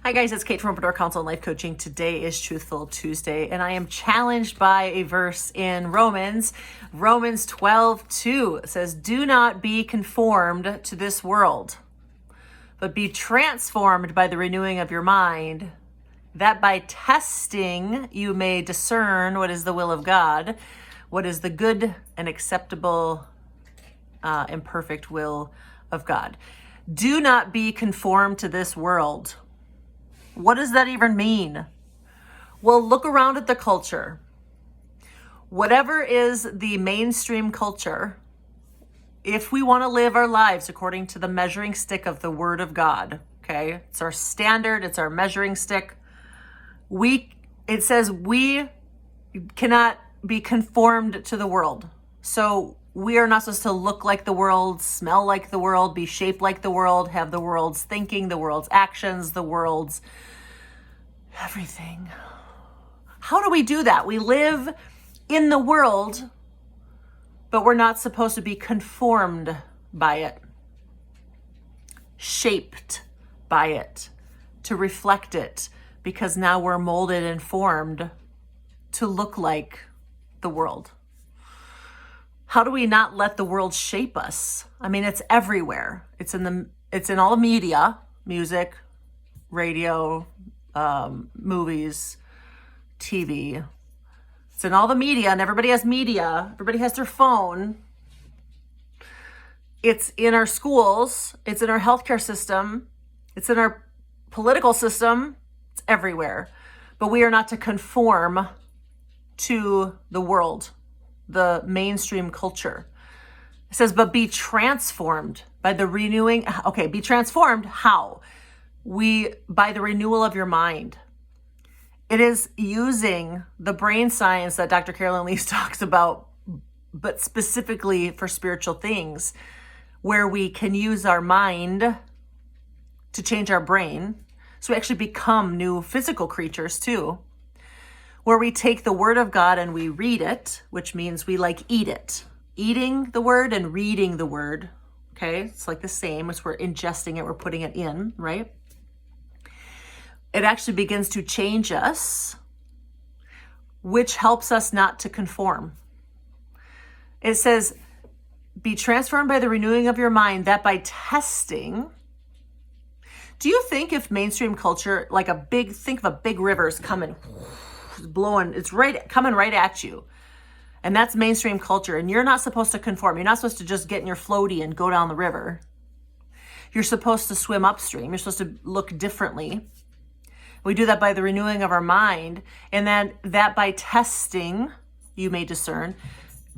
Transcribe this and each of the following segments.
Hi guys, it's Kate from Counsel and Life Coaching. Today is Truthful Tuesday, and I am challenged by a verse in Romans 12:2. It says, "Do not be conformed to this world, but be transformed by the renewing of your mind, that by testing you may discern what is the will of God, what is the good and acceptable and perfect will of God." Do not be conformed to this world. What does that even mean? Well, look around at the culture. Whatever is the mainstream culture, if we want to live our lives according to the measuring stick of the Word of God, okay? It's our standard, it's our measuring stick. It says we cannot be conformed to the world. So we are not supposed to look like the world, smell like the world, be shaped like the world, have the world's thinking, the world's actions, the world's everything. How do we do that? We live in the world, but we're not supposed to be conformed by it, shaped by it, to reflect it, because now we're molded and formed to look like the world. How do we not let the world shape us? I mean, it's everywhere. It's in all the media, music, radio, movies, TV. It's in all the media, and everybody has media. Everybody has their phone. It's in our schools. It's in our healthcare system. It's in our political system. It's everywhere. But we are not to conform to the world, the mainstream culture. It says, but be transformed by the renewing. Okay, be transformed. How? By the renewal of your mind. It is using the brain science that Dr. Carolyn Leaf talks about, but specifically for spiritual things, where we can use our mind to change our brain. So we actually become new physical creatures too, where we take the Word of God and we read it, which means we eat it. Eating the Word and reading the Word, okay? It's like the same as we're ingesting it, we're putting it in, right? It actually begins to change us, which helps us not to conform. It says, be transformed by the renewing of your mind, that by testing. Do you think if mainstream culture, think of a big river's coming, blowing, it's coming right at you. And that's mainstream culture. And you're not supposed to conform. You're not supposed to just get in your floaty and go down the river. You're supposed to swim upstream. You're supposed to look differently. We do that by the renewing of our mind. And then that by testing, you may discern.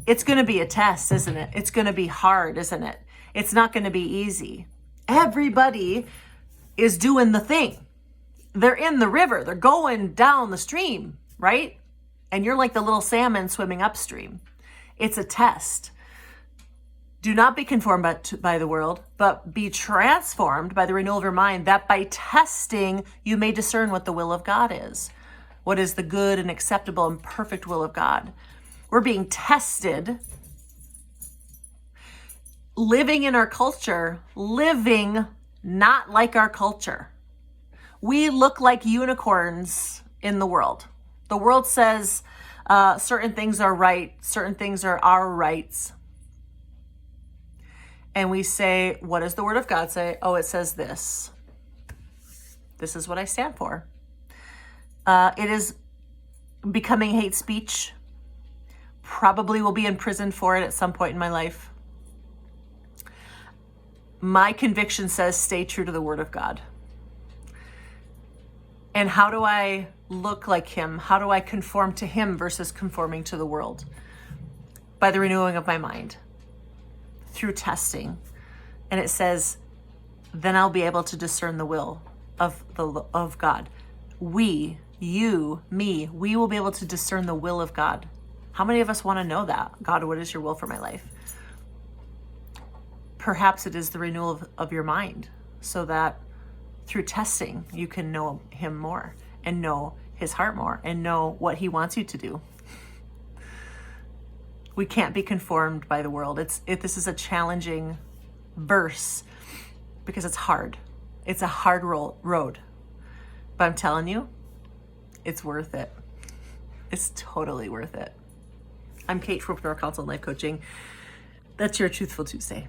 It's going to be a test, isn't it? It's going to be hard, isn't it? It's not going to be easy. Everybody is doing the thing. They're in the river. They're going down the stream, right? And you're like the little salmon swimming upstream. It's a test. Do not be conformed by the world, but be transformed by the renewal of your mind, that by testing you may discern what the will of God is. What is the good and acceptable and perfect will of God? We're being tested, living in our culture, living not like our culture. We look like unicorns in the world. The world says certain things are right, certain things are our rights. And we say, what does the Word of God say? Oh, it says this. This is what I stand for. It is becoming hate speech. Probably will be in prison for it at some point in my life. My conviction says stay true to the Word of God. And how do I look like Him? How do I conform to Him versus conforming to the world? By the renewing of my mind, through testing. And it says, then I'll be able to discern the will of God. We, you, me, we will be able to discern the will of God. How many of us want to know that? God, what is your will for my life? Perhaps it is the renewal of your mind, so that through testing, you can know Him more and know His heart more and know what He wants you to do. We can't be conformed by the world. This is a challenging verse because it's hard. It's a hard road. But I'm telling you, it's worth it. It's totally worth it. I'm Kate from Counsel and Life Coaching. That's your Truthful Tuesday.